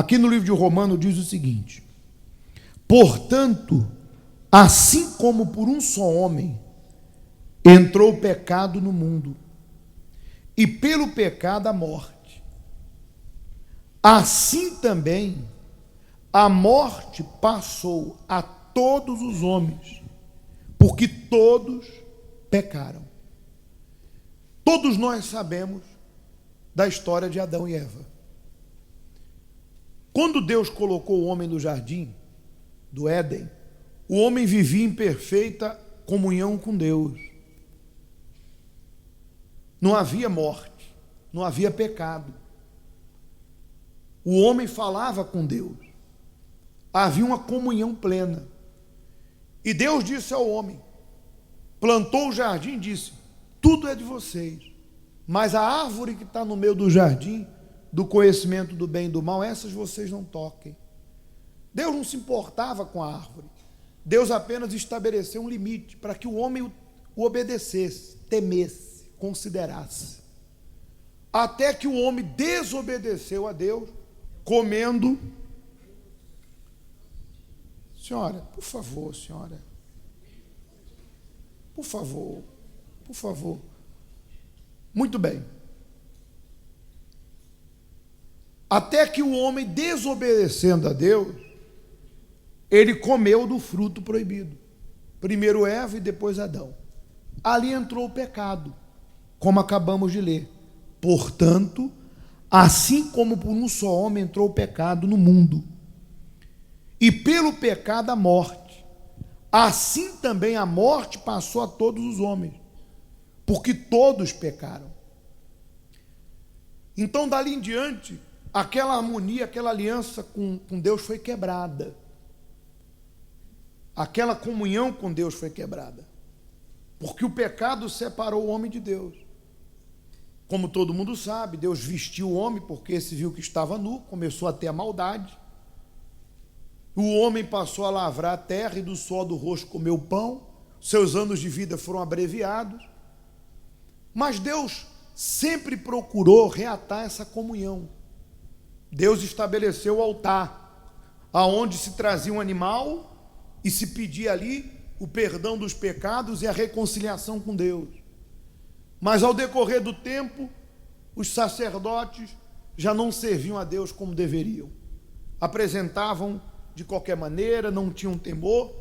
Aqui no livro de Romanos diz o seguinte: portanto, assim como por um só homem entrou o pecado no mundo, e pelo pecado a morte, assim também a morte passou a todos os homens, porque todos pecaram. Todos nós sabemos da história de Adão e Eva. Quando Deus colocou o homem no jardim do Éden, o homem vivia em perfeita comunhão com Deus. Não havia morte, não havia pecado. O homem falava com Deus. Havia uma comunhão plena. E Deus disse ao homem, plantou o jardim e disse: tudo é de vocês, mas a árvore que está no meio do jardim, do conhecimento do bem e do mal, essas vocês não toquem. Deus não se importava com a árvore. Deus apenas estabeleceu um limite para que o homem o obedecesse, temesse, considerasse. Até que o homem desobedeceu a Deus, comendo. Senhora, por favor, senhora. Por favor, por favor. Muito bem. Até que o homem, desobedecendo a Deus, ele comeu do fruto proibido. Primeiro Eva e depois Adão. Ali entrou o pecado, como acabamos de ler. Portanto, assim como por um só homem entrou o pecado no mundo, e pelo pecado a morte, assim também a morte passou a todos os homens, porque todos pecaram. Então, dali em diante, aquela harmonia, aquela aliança com Deus foi quebrada. Aquela comunhão com Deus foi quebrada. Porque o pecado separou o homem de Deus. Como todo mundo sabe, Deus vestiu o homem porque esse viu que estava nu, começou a ter a maldade. O homem passou a lavrar a terra e do suor do rosto comeu pão. Seus anos de vida foram abreviados. Mas Deus sempre procurou reatar essa comunhão. Deus estabeleceu o altar, aonde se trazia um animal e se pedia ali o perdão dos pecados e a reconciliação com Deus. Mas ao decorrer do tempo, os sacerdotes já não serviam a Deus como deveriam. Apresentavam de qualquer maneira, não tinham temor.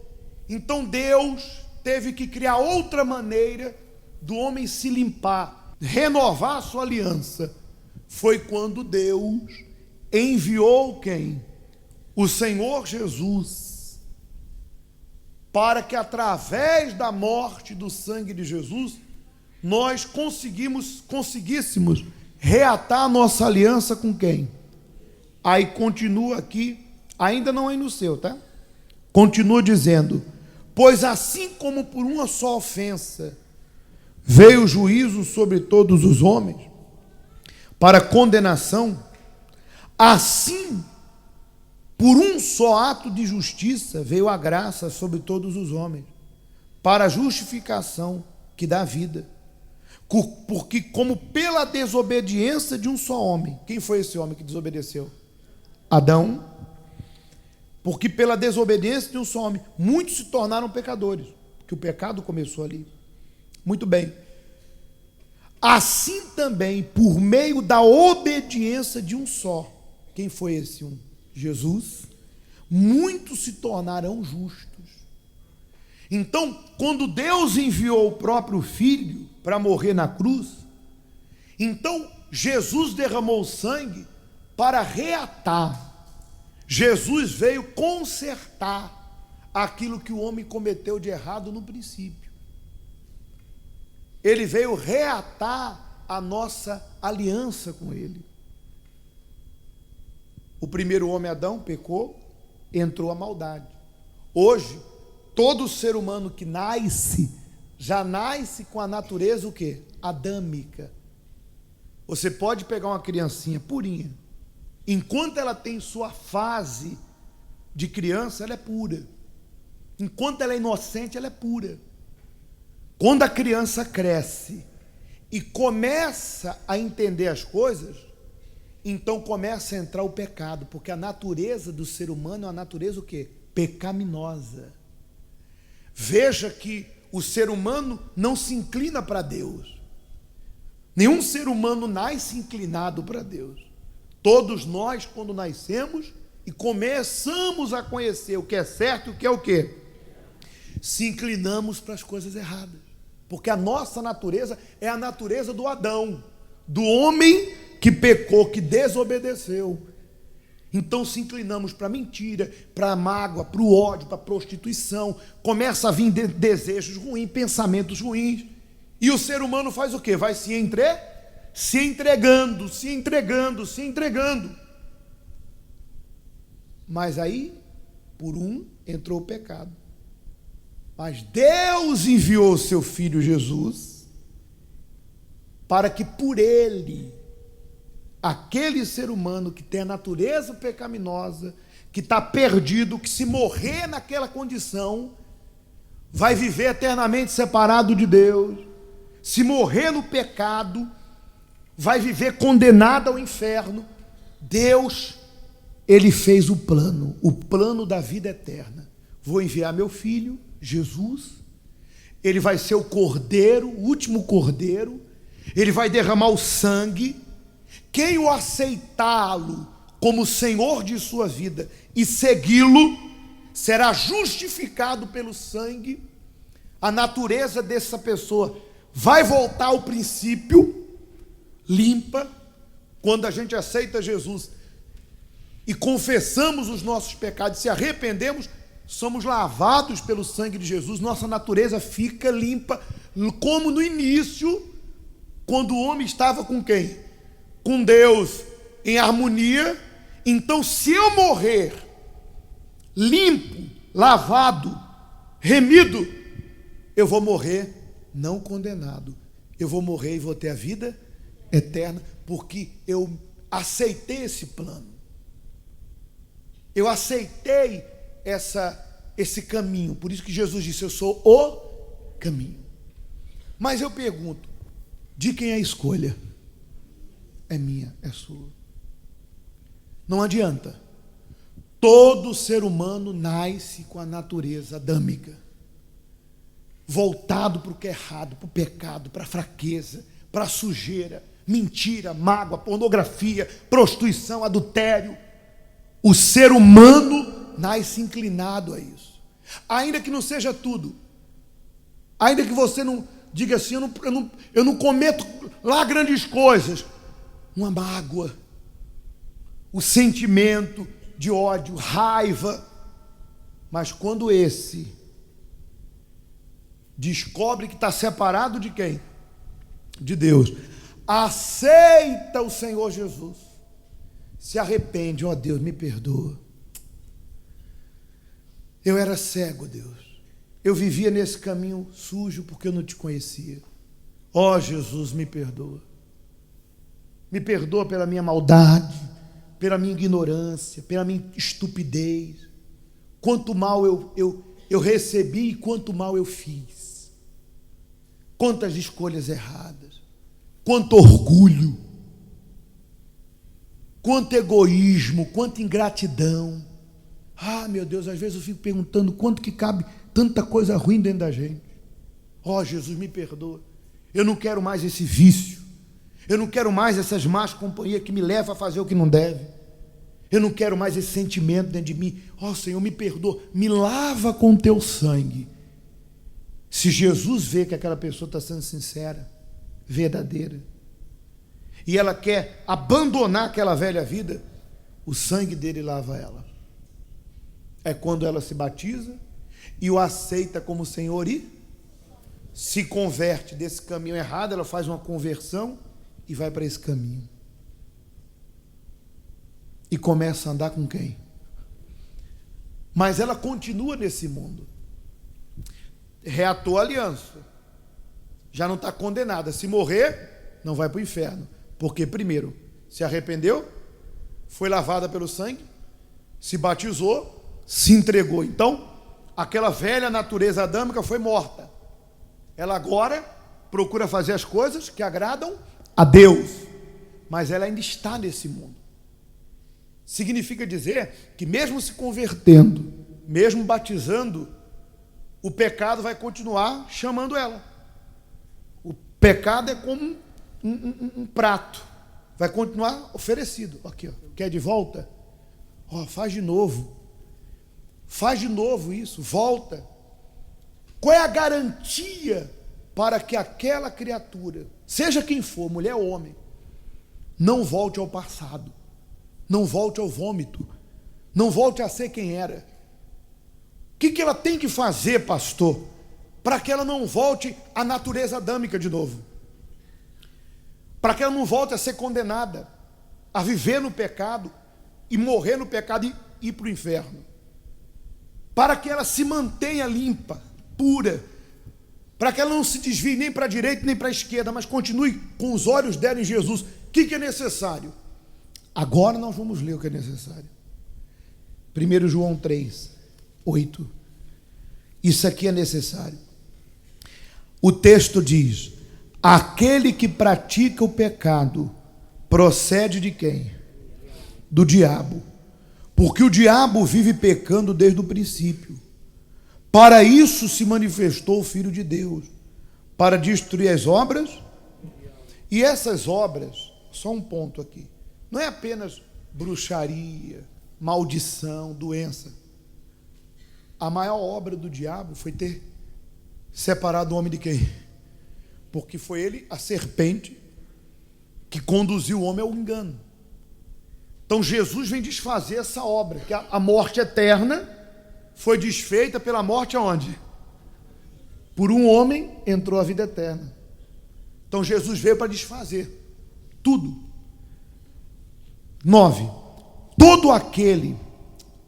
Então Deus teve que criar outra maneira do homem se limpar, renovar a sua aliança. Foi quando Deus enviou quem? O Senhor Jesus, para que através da morte e do sangue de Jesus, nós conseguíssemos reatar a nossa aliança com quem? Aí continua aqui, ainda não é no seu, tá? Continua dizendo: pois assim como por uma só ofensa veio o juízo sobre todos os homens, para condenação, assim, por um só ato de justiça veio a graça sobre todos os homens, para a justificação que dá vida. Porque como pela desobediência de um só homem, quem foi esse homem que desobedeceu? Adão. Porque pela desobediência de um só homem, muitos se tornaram pecadores, porque o pecado começou ali. Muito bem. Assim também, por meio da obediência de um só, quem foi esse um? Jesus. Muitos se tornarão justos. Então, quando Deus enviou o próprio Filho para morrer na cruz, então Jesus derramou sangue para reatar. Jesus veio consertar aquilo que o homem cometeu de errado no princípio. Ele veio reatar a nossa aliança com Ele. O primeiro homem, Adão, pecou, entrou a maldade. Hoje, todo ser humano que nasce, já nasce com a natureza o quê? Adâmica. Você pode pegar uma criancinha purinha, enquanto ela tem sua fase de criança, ela é pura. Enquanto ela é inocente, ela é pura. Quando a criança cresce e começa a entender as coisas, então começa a entrar o pecado, porque a natureza do ser humano é uma natureza o quê? Pecaminosa. Veja que o ser humano não se inclina para Deus. Nenhum ser humano nasce inclinado para Deus. Todos nós, quando nascemos e começamos a conhecer o que é certo e o que é o quê? Se inclinamos para as coisas erradas. Porque a nossa natureza é a natureza do Adão, do homem que pecou, que desobedeceu. Então se inclinamos para a mentira, para a mágoa, para o ódio, para a prostituição. Começa a vir desejos ruins, pensamentos ruins. E o ser humano faz o quê? Vai se entregando. Mas aí, por um, entrou o pecado. Mas Deus enviou o seu Filho Jesus para que por ele, aquele ser humano que tem a natureza pecaminosa, que está perdido, que se morrer naquela condição, vai viver eternamente separado de Deus. Se morrer no pecado, vai viver condenado ao inferno. Deus, Ele fez o plano da vida eterna. Vou enviar meu Filho, Jesus, Ele vai ser o cordeiro, o último cordeiro, Ele vai derramar o sangue. Quem o aceitá-lo como Senhor de sua vida e segui-lo, será justificado pelo sangue. A natureza dessa pessoa vai voltar ao princípio, limpa. Quando a gente aceita Jesus e confessamos os nossos pecados, se arrependemos, somos lavados pelo sangue de Jesus, nossa natureza fica limpa, como no início, quando o homem estava com quem? Com Deus, em harmonia. Então, se eu morrer limpo, lavado, remido, eu vou morrer não condenado, eu vou morrer e vou ter a vida eterna, porque eu aceitei esse plano, eu aceitei esse caminho. Por isso que Jesus disse: eu sou o caminho. Mas eu pergunto, de quem é a escolha? É minha, é sua. Não adianta. Todo ser humano nasce com a natureza adâmica, voltado para o que é errado, para o pecado, para a fraqueza, para a sujeira, mentira, mágoa, pornografia, prostituição, adultério. O ser humano nasce inclinado a isso. Ainda que não seja tudo, ainda que você não diga assim: eu não cometo lá grandes coisas, uma mágoa, o sentimento de ódio, raiva. Mas quando esse descobre que está separado de quem? De Deus, aceita o Senhor Jesus, se arrepende: ó Deus, me perdoa, eu era cego, Deus, eu vivia nesse caminho sujo porque eu não te conhecia. Ó Jesus, me perdoa pela minha maldade, pela minha ignorância, pela minha estupidez. Quanto mal eu recebi e quanto mal eu fiz. Quantas escolhas erradas, quanto orgulho, quanto egoísmo, quanta ingratidão. Ah, meu Deus, às vezes eu fico perguntando quanto que cabe tanta coisa ruim dentro da gente. Ó Jesus, me perdoa, eu não quero mais esse vício, eu não quero mais essas más companhias que me levam a fazer o que não deve. Eu não quero mais esse sentimento dentro de mim. Ó Senhor, me perdoa, me lava com teu sangue. Se Jesus vê que aquela pessoa está sendo sincera, verdadeira, e ela quer abandonar aquela velha vida, o sangue dele lava ela. É quando ela se batiza e o aceita como Senhor e se converte desse caminho errado. Ela faz uma conversão e vai para esse caminho. E começa a andar com quem? Mas ela continua nesse mundo. Reatou a aliança. Já não está condenada. Se morrer, não vai para o inferno. Porque, primeiro, se arrependeu, foi lavada pelo sangue, se batizou, se entregou. Então, aquela velha natureza adâmica foi morta. Ela agora procura fazer as coisas que agradam a Deus. Mas ela ainda está nesse mundo. significa dizer que mesmo se convertendo, mesmo batizando, o pecado vai continuar chamando ela. O pecado é como um prato, vai continuar oferecido. Aqui, ó, quer de volta? Ó, faz de novo isso, volta. Qual é a garantia para que aquela criatura, seja quem for, mulher ou homem, não volte ao passado, não volte ao vômito, não volte a ser quem era? O que ela tem que fazer, pastor, para que ela não volte à natureza adâmica de novo? Para que ela não volte a ser condenada, a viver no pecado e morrer no pecado e ir para o inferno? Para que ela se mantenha limpa, pura, para que ela não se desvie nem para a direita nem para a esquerda, mas continue com os olhos dela em Jesus. O que é necessário? Agora nós vamos ler o que é necessário. 1 João 3, 8. Isso aqui é necessário. O texto diz: aquele que pratica o pecado procede de quem? Do diabo. Porque o diabo vive pecando desde o princípio. Para isso se manifestou o Filho de Deus, para destruir as obras. E essas obras, só um ponto aqui, não é apenas bruxaria, maldição, doença. A maior obra do diabo foi ter separado o homem de quem? Porque foi ele, a serpente, que conduziu o homem ao engano. Então Jesus vem desfazer essa obra, que a morte eterna foi desfeita pela morte aonde? Por um homem entrou a vida eterna. Então Jesus veio para desfazer tudo. 9. Todo aquele,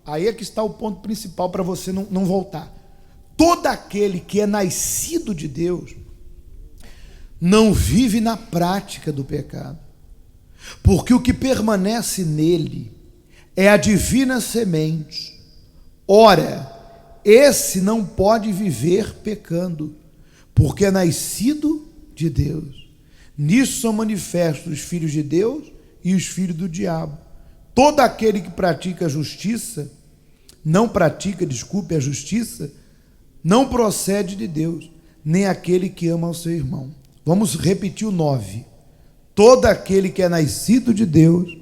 aí é que está o ponto principal para você não voltar. Todo aquele que é nascido de Deus não vive na prática do pecado, porque o que permanece nele é a divina semente. Ora, esse não pode viver pecando, porque é nascido de Deus. Nisso são manifestos os filhos de Deus e os filhos do diabo. Todo aquele que pratica a justiça, a justiça, não procede de Deus, nem aquele que ama o seu irmão. Vamos repetir o 9. Todo aquele que é nascido de Deus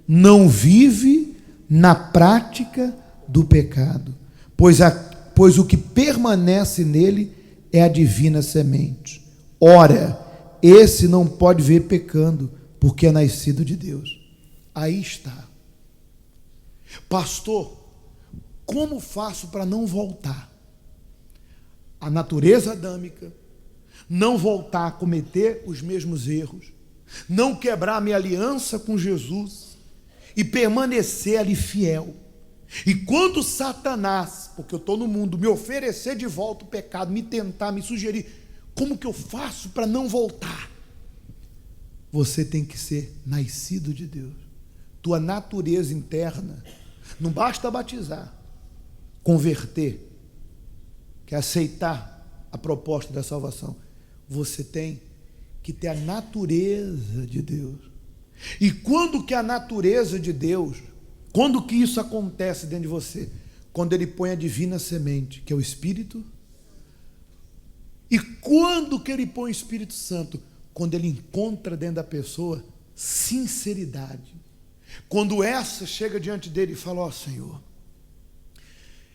não vive na prática do pecado, pois o que permanece nele é a divina semente. Ora, esse não pode ver pecando, porque é nascido de Deus. Aí está. Pastor, como faço para não voltar à natureza adâmica, não voltar a cometer os mesmos erros, não quebrar minha aliança com Jesus e permanecer ali fiel? E quando Satanás, porque eu estou no mundo, me oferecer de volta o pecado, me tentar, me sugerir, como que eu faço para não voltar? Você tem que ser nascido de Deus. Tua natureza interna, não basta batizar, converter, que é aceitar a proposta da salvação. Você tem que ter a natureza de Deus. E quando que a natureza de Deus, quando que isso acontece dentro de você? Quando ele põe a divina semente, que é o Espírito. E quando que ele põe o Espírito Santo? Quando ele encontra dentro da pessoa sinceridade. Quando essa chega diante dele e fala: ó Senhor,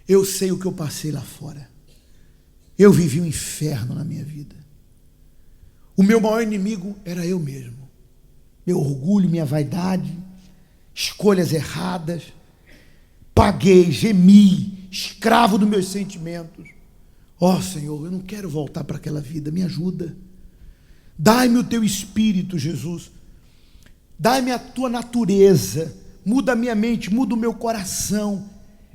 eu sei o que eu passei lá fora. Eu vivi um inferno na minha vida. O meu maior inimigo era eu mesmo. Meu orgulho, minha vaidade, escolhas erradas. Paguei, gemi, escravo dos meus sentimentos. Ó Senhor, eu não quero voltar para aquela vida, me ajuda. Dai-me o teu Espírito, Jesus. Dai-me a tua natureza. Muda a minha mente, muda o meu coração.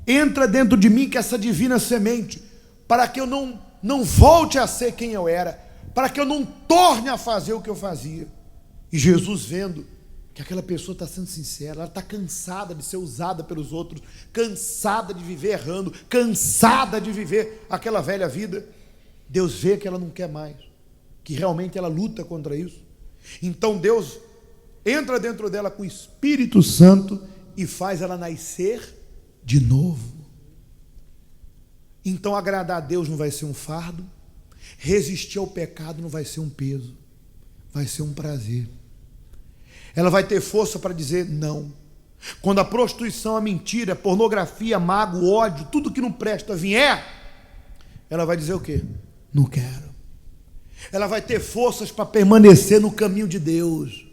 Entra dentro de mim com essa divina semente, para que eu não volte a ser quem eu era, para que eu não torne a fazer o que eu fazia. E Jesus, vendo que aquela pessoa está sendo sincera, ela está cansada de ser usada pelos outros, cansada de viver errando, cansada de viver aquela velha vida, Deus vê que ela não quer mais, que realmente ela luta contra isso. Então Deus entra dentro dela com o Espírito Santo e faz ela nascer de novo. Então agradar a Deus não vai ser um fardo, resistir ao pecado não vai ser um peso, vai ser um prazer. Ela vai ter força para dizer não. Quando a prostituição, a mentira, a pornografia, a mágoa, o ódio, tudo que não presta vier, ela vai dizer o quê? Não quero. Ela vai ter forças para permanecer no caminho de Deus.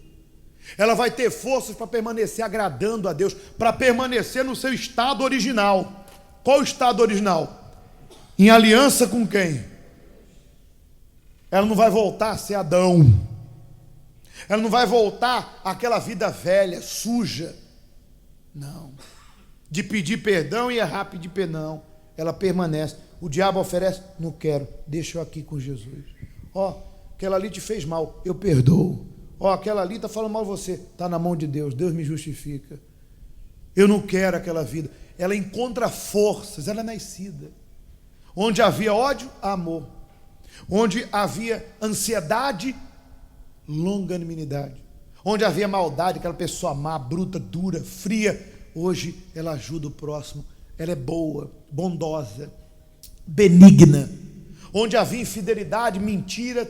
Ela vai ter forças para permanecer agradando a Deus, para permanecer no seu estado original. Qual o estado original? Em aliança com quem? Ela não vai voltar a ser Adão. Ela não vai voltar àquela vida velha, suja. Não. De pedir perdão e errar, pedir perdão. Ela permanece. O diabo oferece, não quero, deixa eu aqui com Jesus. Ó, aquela ali te fez mal, eu perdoo. Ó, aquela ali está falando mal de você, está na mão de Deus, Deus me justifica. Eu não quero aquela vida. Ela encontra forças, ela é nascida. Onde havia ódio, amor. Onde havia ansiedade, longanimidade. Onde havia maldade, aquela pessoa má, bruta, dura, fria, hoje ela ajuda o próximo. Ela é boa, bondosa, benigna. Onde havia infidelidade, mentira,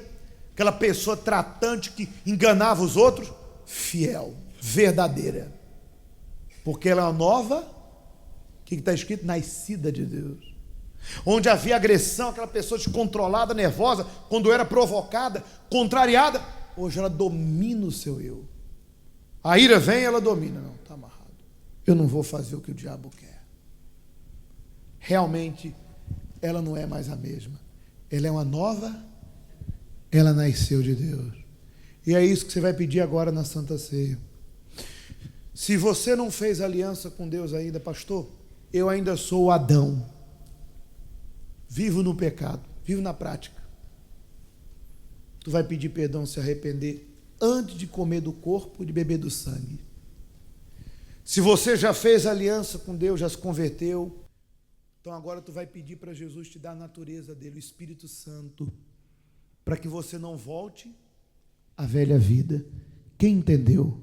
aquela pessoa tratante que enganava os outros, fiel, verdadeira. Porque ela é uma nova, o que está escrito? Nascida de Deus. Onde havia agressão, aquela pessoa descontrolada, nervosa, quando era provocada, contrariada, hoje ela domina o seu eu. A ira vem, ela domina. Não, está amarrado. Eu não vou fazer o que o diabo quer. Realmente, ela não é mais a mesma. Ela é uma nova, ela nasceu de Deus. E é isso que você vai pedir agora na Santa Ceia. Se você não fez aliança com Deus ainda, pastor, eu ainda sou o Adão. Vivo no pecado, vivo na prática. Tu vai pedir perdão, se arrepender, antes de comer do corpo e de beber do sangue. Se você já fez aliança com Deus, já se converteu, então agora tu vai pedir para Jesus te dar a natureza dele, o Espírito Santo, para que você não volte à velha vida. Quem entendeu?